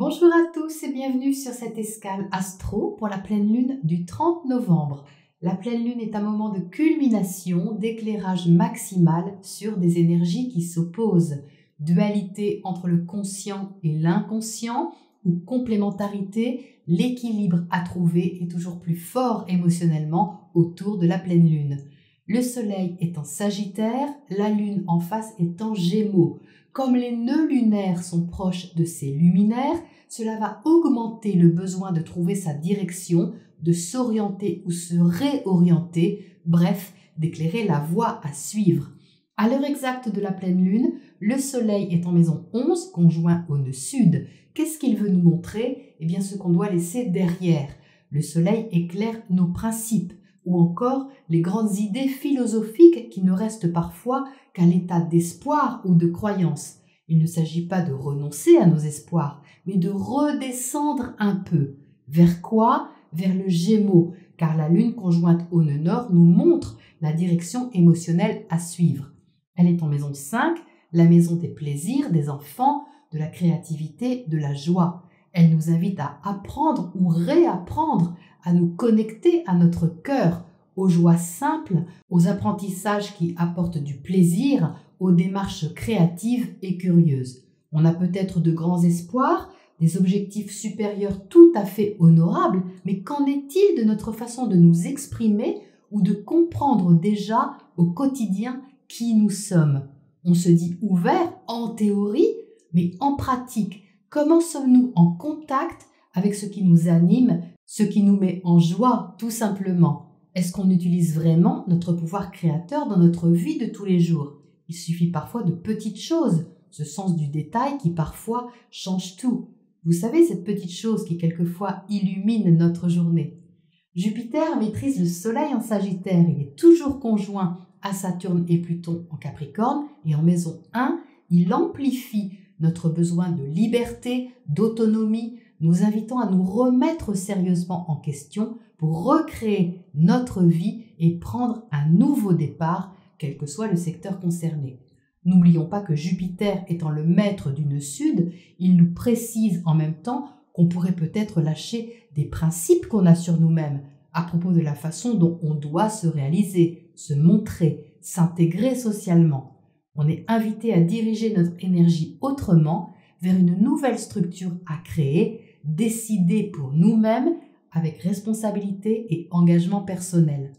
Bonjour à tous et bienvenue sur cette escale astro pour la pleine lune du 30 novembre. La pleine lune est un moment de culmination, d'éclairage maximal sur des énergies qui s'opposent. Dualité entre le conscient et l'inconscient ou complémentarité, l'équilibre à trouver est toujours plus fort émotionnellement autour de la pleine lune. Le soleil est en Sagittaire, la lune en face est en Gémeaux. Comme les nœuds lunaires sont proches de ces luminaires, cela va augmenter le besoin de trouver sa direction, de s'orienter ou se réorienter, bref, d'éclairer la voie à suivre. À l'heure exacte de la pleine lune, le soleil est en maison 11, conjoint au nœud sud. Qu'est-ce qu'il veut nous montrer? Eh bien, ce qu'on doit laisser derrière. Le soleil éclaire nos principes, ou encore les grandes idées philosophiques qui ne restent parfois qu'à l'état d'espoir ou de croyance. Il ne s'agit pas de renoncer à nos espoirs, mais de redescendre un peu. Vers quoi? Vers le Gémeaux, car la lune conjointe au nœud nord nous montre la direction émotionnelle à suivre. Elle est en maison 5, la maison des plaisirs, des enfants, de la créativité, de la joie. Elle nous invite à apprendre ou réapprendre à nous connecter à notre cœur, aux joies simples, aux apprentissages qui apportent du plaisir, aux démarches créatives et curieuses. On a peut-être de grands espoirs, des objectifs supérieurs tout à fait honorables, mais qu'en est-il de notre façon de nous exprimer ou de comprendre déjà au quotidien qui nous sommes? On se dit ouvert en théorie, mais en pratique, comment sommes-nous en contact avec ce qui nous anime, ce qui nous met en joie tout simplement? Est-ce qu'on utilise vraiment notre pouvoir créateur dans notre vie de tous les jours? Il suffit parfois de petites choses, ce sens du détail qui parfois change tout. Vous savez, cette petite chose qui quelquefois illumine notre journée. Jupiter maîtrise le soleil en Sagittaire, il est toujours conjoint à Saturne et Pluton en Capricorne et en maison 1, il amplifie notre besoin de liberté, d'autonomie, nous invitant à nous remettre sérieusement en question pour recréer notre vie et prendre un nouveau départ, quel que soit le secteur concerné. N'oublions pas que Jupiter étant le maître du nœud sud, il nous précise en même temps qu'on pourrait peut-être lâcher des principes qu'on a sur nous-mêmes à propos de la façon dont on doit se réaliser, se montrer, s'intégrer socialement. On est invité à diriger notre énergie autrement vers une nouvelle structure à créer, décider pour nous-mêmes avec responsabilité et engagement personnel.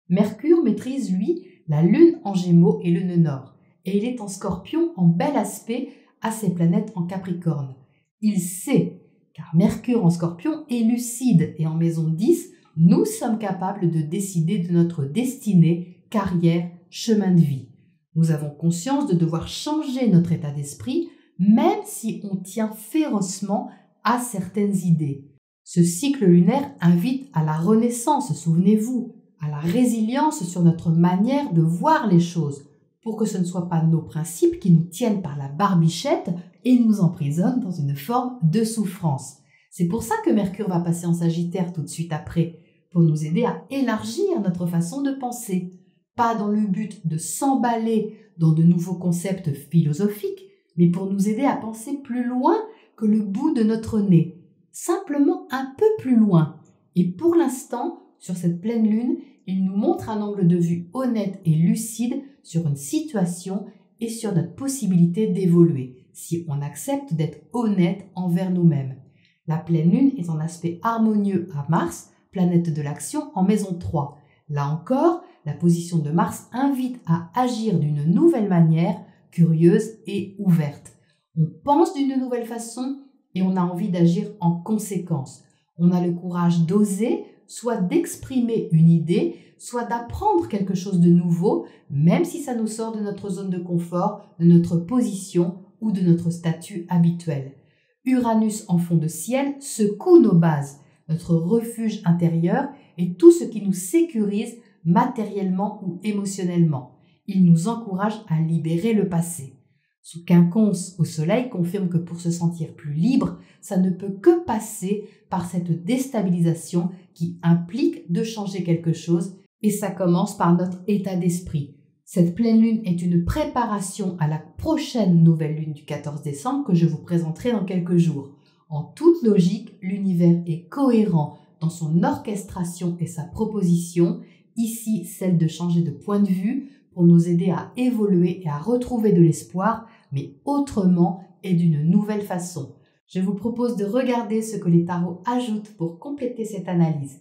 Mercure maîtrise, lui, la lune en Gémeaux et le nœud nord, et il est en Scorpion en bel aspect à ses planètes en Capricorne. Il sait, car Mercure en Scorpion est lucide et en maison 10, nous sommes capables de décider de notre destinée, carrière, chemin de vie. Nous avons conscience de devoir changer notre état d'esprit, même si on tient férocement à certaines idées. Ce cycle lunaire invite à la renaissance, souvenez-vous, à la résilience sur notre manière de voir les choses, pour que ce ne soient pas nos principes qui nous tiennent par la barbichette et nous emprisonnent dans une forme de souffrance. C'est pour ça que Mercure va passer en Sagittaire tout de suite après, pour nous aider à élargir notre façon de penser. Pas dans le but de s'emballer dans de nouveaux concepts philosophiques, mais pour nous aider à penser plus loin que le bout de notre nez, simplement un peu plus loin. Et pour l'instant, sur cette pleine lune, il nous montre un angle de vue honnête et lucide sur une situation et sur notre possibilité d'évoluer, si on accepte d'être honnête envers nous-mêmes. La pleine lune est en aspect harmonieux à Mars, planète de l'action, en maison 3. Là encore, la position de Mars invite à agir d'une nouvelle manière, curieuse et ouverte. On pense d'une nouvelle façon et on a envie d'agir en conséquence. On a le courage d'oser, soit d'exprimer une idée, soit d'apprendre quelque chose de nouveau, même si ça nous sort de notre zone de confort, de notre position ou de notre statut habituel. Uranus en fond de ciel secoue nos bases, notre refuge intérieur et tout ce qui nous sécurise matériellement ou émotionnellement. Il nous encourage à libérer le passé. Ce quinconce au soleil confirme que pour se sentir plus libre, ça ne peut que passer par cette déstabilisation qui implique de changer quelque chose et ça commence par notre état d'esprit. Cette pleine lune est une préparation à la prochaine nouvelle lune du 14 décembre que je vous présenterai dans quelques jours. En toute logique, l'univers est cohérent dans son orchestration et sa proposition, ici celle de changer de point de vue pour nous aider à évoluer et à retrouver de l'espoir, mais autrement et d'une nouvelle façon. Je vous propose de regarder ce que les tarots ajoutent pour compléter cette analyse.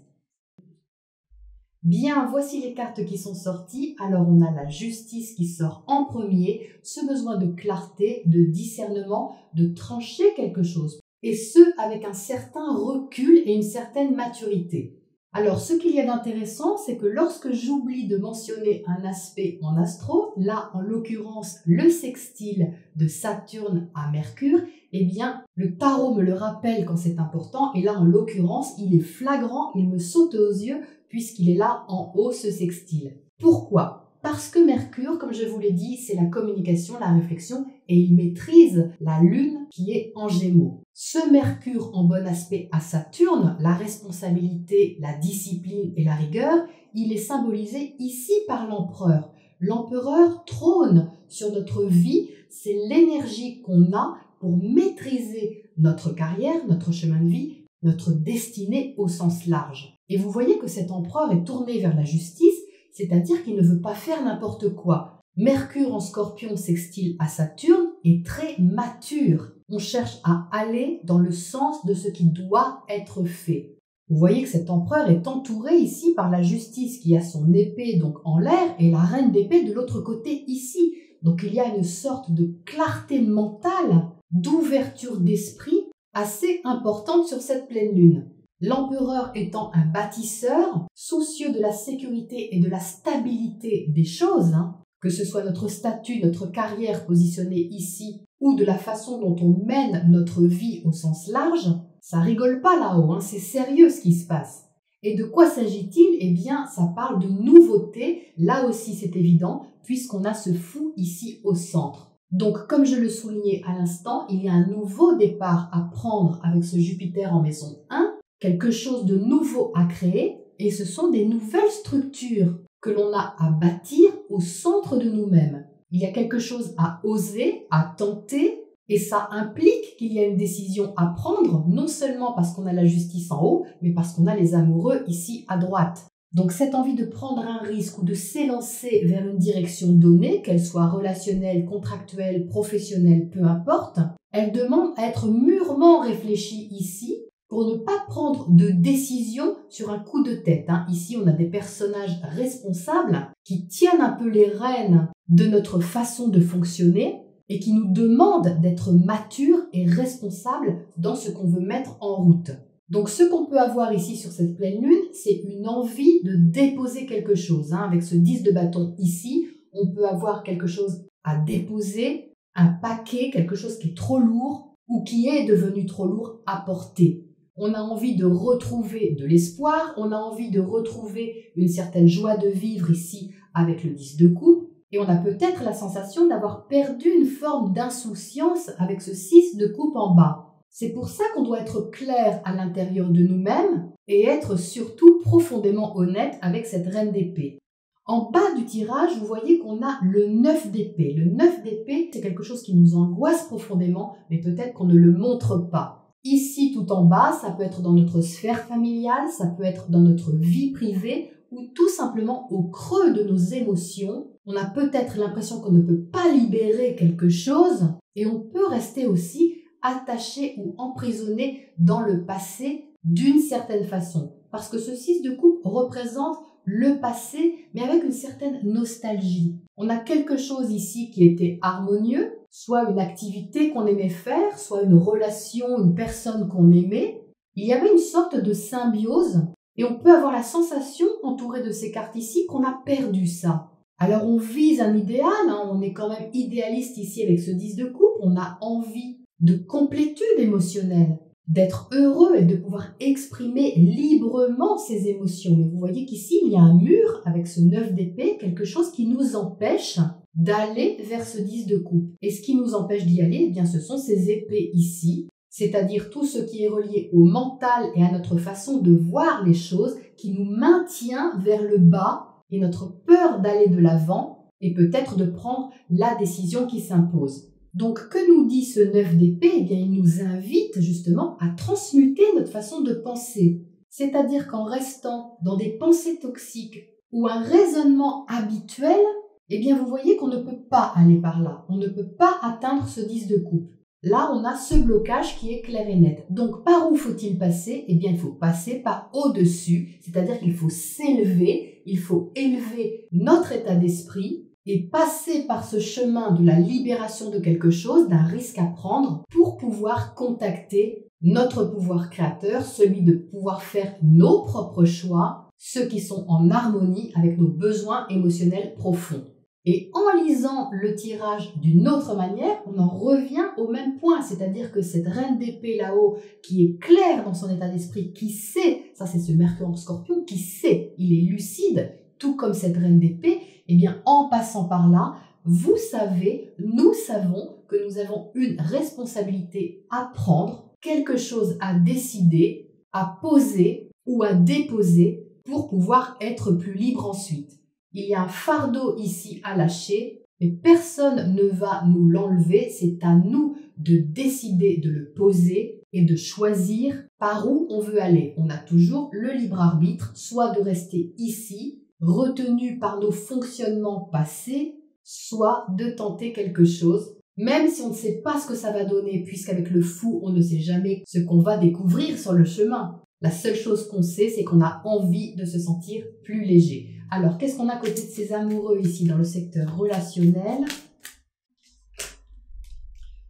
Bien, voici les cartes qui sont sorties. Alors on a la justice qui sort en premier, ce besoin de clarté, de discernement, de trancher quelque chose. Et ce, avec un certain recul et une certaine maturité. Alors, ce qu'il y a d'intéressant, c'est que lorsque j'oublie de mentionner un aspect en astro, là, en l'occurrence, le sextile de Saturne à Mercure, eh bien, le tarot me le rappelle quand c'est important, et là, en l'occurrence, il est flagrant, il me saute aux yeux, puisqu'il est là en haut, ce sextile. Pourquoi ? Parce que Mercure, comme je vous l'ai dit, c'est la communication, la réflexion, et il maîtrise la Lune qui est en Gémeaux. Ce Mercure en bon aspect à Saturne, la responsabilité, la discipline et la rigueur, il est symbolisé ici par l'empereur. L'empereur trône sur notre vie, c'est l'énergie qu'on a pour maîtriser notre carrière, notre chemin de vie, notre destinée au sens large. Et vous voyez que cet empereur est tourné vers la justice, c'est-à-dire qu'il ne veut pas faire n'importe quoi. Mercure en Scorpion sextile à Saturne est très mature. On cherche à aller dans le sens de ce qui doit être fait. Vous voyez que cet empereur est entouré ici par la justice qui a son épée donc en l'air et la reine d'épée de l'autre côté ici. Donc il y a une sorte de clarté mentale, d'ouverture d'esprit assez importante sur cette pleine lune. L'empereur étant un bâtisseur, soucieux de la sécurité et de la stabilité des choses, que ce soit notre statut, notre carrière positionnée ici, ou de la façon dont on mène notre vie au sens large, ça rigole pas là-haut, c'est sérieux ce qui se passe. Et de quoi s'agit-il ? Eh bien, ça parle de nouveauté, là aussi c'est évident, puisqu'on a ce fou ici au centre. Donc, comme je le soulignais à l'instant, il y a un nouveau départ à prendre avec ce Jupiter en maison 1, quelque chose de nouveau à créer, et ce sont des nouvelles structures que l'on a à bâtir au centre de nous-mêmes. Il y a quelque chose à oser, à tenter, et ça implique qu'il y a une décision à prendre, non seulement parce qu'on a la justice en haut, mais parce qu'on a les amoureux ici à droite. Donc cette envie de prendre un risque ou de s'élancer vers une direction donnée, qu'elle soit relationnelle, contractuelle, professionnelle, peu importe, elle demande à être mûrement réfléchie ici, pour ne pas prendre de décision sur un coup de tête. Ici, on a des personnages responsables qui tiennent un peu les rênes de notre façon de fonctionner et qui nous demandent d'être matures et responsables dans ce qu'on veut mettre en route. Donc, ce qu'on peut avoir ici sur cette pleine lune, c'est une envie de déposer quelque chose. Avec ce 10 de bâton ici, on peut avoir quelque chose à déposer, un paquet, quelque chose qui est trop lourd ou qui est devenu trop lourd à porter. On a envie de retrouver de l'espoir, on a envie de retrouver une certaine joie de vivre ici avec le 10 de coupe, et on a peut-être la sensation d'avoir perdu une forme d'insouciance avec ce 6 de coupe en bas. C'est pour ça qu'on doit être clair à l'intérieur de nous-mêmes et être surtout profondément honnête avec cette reine d'épée. En bas du tirage, vous voyez qu'on a le 9 d'épée. Le 9 d'épée, c'est quelque chose qui nous angoisse profondément, mais peut-être qu'on ne le montre pas. Ici, tout en bas, ça peut être dans notre sphère familiale, ça peut être dans notre vie privée ou tout simplement au creux de nos émotions. On a peut-être l'impression qu'on ne peut pas libérer quelque chose et on peut rester aussi attaché ou emprisonné dans le passé d'une certaine façon. Parce que ce 6 de coupe représente le passé, mais avec une certaine nostalgie. On a quelque chose ici qui était harmonieux, soit une activité qu'on aimait faire, soit une relation, une personne qu'on aimait. Il y avait une sorte de symbiose et on peut avoir la sensation, entouré de ces cartes ici, qu'on a perdu ça. Alors on vise un idéal, on est quand même idéaliste ici avec ce 10 de coupe, on a envie de complétude émotionnelle, d'être heureux et de pouvoir exprimer librement ses émotions. Mais vous voyez qu'ici, il y a un mur avec ce 9 d'épée, quelque chose qui nous empêche d'aller vers ce 10 de coupe. Et ce qui nous empêche d'y aller, eh bien, ce sont ces épées ici, c'est-à-dire tout ce qui est relié au mental et à notre façon de voir les choses, qui nous maintient vers le bas et notre peur d'aller de l'avant et peut-être de prendre la décision qui s'impose. Donc, que nous dit ce 9 d'épée? Eh bien, il nous invite justement à transmuter notre façon de penser. C'est-à-dire qu'en restant dans des pensées toxiques ou un raisonnement habituel, eh bien, vous voyez qu'on ne peut pas aller par là. On ne peut pas atteindre ce 10 de coupe. Là, on a ce blocage qui est clair et net. Donc, par où faut-il passer? Eh bien, il faut passer par au-dessus, c'est-à-dire qu'il faut s'élever, il faut élever notre état d'esprit et passer par ce chemin de la libération de quelque chose, d'un risque à prendre pour pouvoir contacter notre pouvoir créateur, celui de pouvoir faire nos propres choix, ceux qui sont en harmonie avec nos besoins émotionnels profonds. Et en lisant le tirage d'une autre manière, on en revient au même point, c'est-à-dire que cette reine d'épée là-haut, qui est claire dans son état d'esprit, qui sait, ça c'est ce Mercure en Scorpion, qui sait, il est lucide, tout comme cette reine d'épée, eh bien en passant par là, vous savez, nous savons que nous avons une responsabilité à prendre, quelque chose à décider, à poser ou à déposer pour pouvoir être plus libre ensuite. Il y a un fardeau ici à lâcher, mais personne ne va nous l'enlever. C'est à nous de décider de le poser et de choisir par où on veut aller. On a toujours le libre arbitre, soit de rester ici, retenu par nos fonctionnements passés, soit de tenter quelque chose, même si on ne sait pas ce que ça va donner, puisqu'avec le fou, on ne sait jamais ce qu'on va découvrir sur le chemin. La seule chose qu'on sait, c'est qu'on a envie de se sentir plus léger. Alors, qu'est-ce qu'on a à côté de ces amoureux ici dans le secteur relationnel?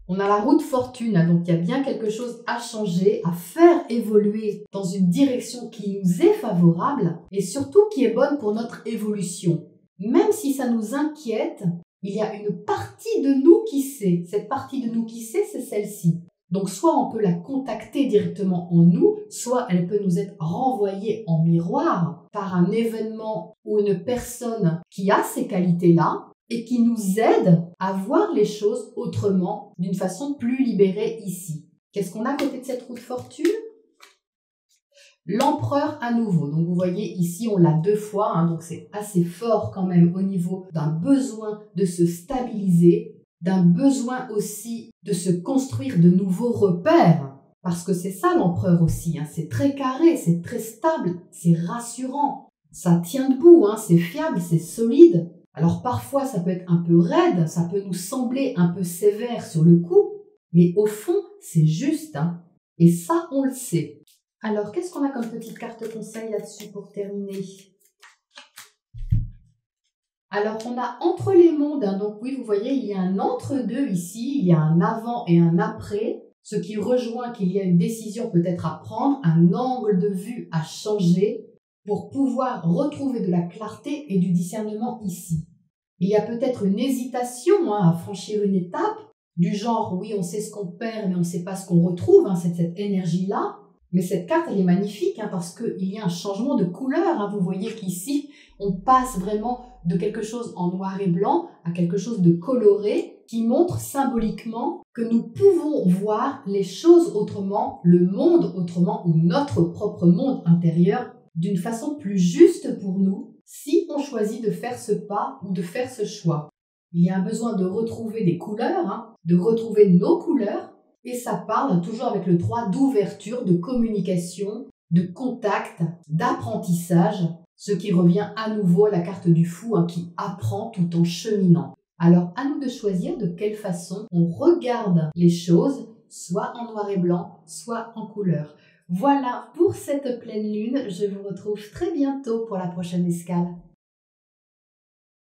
On a la roue de fortune, donc il y a bien quelque chose à changer, à faire évoluer dans une direction qui nous est favorable et surtout qui est bonne pour notre évolution. Même si ça nous inquiète, il y a une partie de nous qui sait. Cette partie de nous qui sait, c'est celle-ci. Donc soit on peut la contacter directement en nous, soit elle peut nous être renvoyée en miroir par un événement ou une personne qui a ces qualités-là et qui nous aide à voir les choses autrement, d'une façon plus libérée ici. Qu'est-ce qu'on a à côté de cette roue de fortune? L'empereur à nouveau. Donc vous voyez ici on l'a 2 fois, donc c'est assez fort quand même au niveau d'un besoin de se stabiliser, d'un besoin aussi de se construire de nouveaux repères. Parce que c'est ça l'empereur aussi, c'est très carré, c'est très stable, c'est rassurant. Ça tient debout, c'est fiable, c'est solide. Alors parfois ça peut être un peu raide, ça peut nous sembler un peu sévère sur le coup, mais au fond c'est juste, et ça on le sait. Alors qu'est-ce qu'on a comme petite carte conseil là-dessus pour terminer? Alors, on a entre les mondes, donc oui, vous voyez, il y a un entre-deux ici, il y a un avant et un après, ce qui rejoint qu'il y a une décision peut-être à prendre, un angle de vue à changer pour pouvoir retrouver de la clarté et du discernement ici. Il y a peut-être une hésitation à franchir une étape, du genre, oui, on sait ce qu'on perd, mais on ne sait pas ce qu'on retrouve, c'est cette énergie-là. Mais cette carte, elle est magnifique parce qu'il y a un changement de couleur. Vous voyez qu'ici, on passe vraiment de quelque chose en noir et blanc à quelque chose de coloré qui montre symboliquement que nous pouvons voir les choses autrement, le monde autrement ou notre propre monde intérieur d'une façon plus juste pour nous si on choisit de faire ce pas ou de faire ce choix. Il y a un besoin de retrouver des couleurs, de retrouver nos couleurs. Et ça parle toujours avec le 3 d'ouverture, de communication, de contact, d'apprentissage, ce qui revient à nouveau à la carte du fou qui apprend tout en cheminant. Alors à nous de choisir de quelle façon on regarde les choses, soit en noir et blanc, soit en couleur. Voilà pour cette pleine lune, je vous retrouve très bientôt pour la prochaine escale.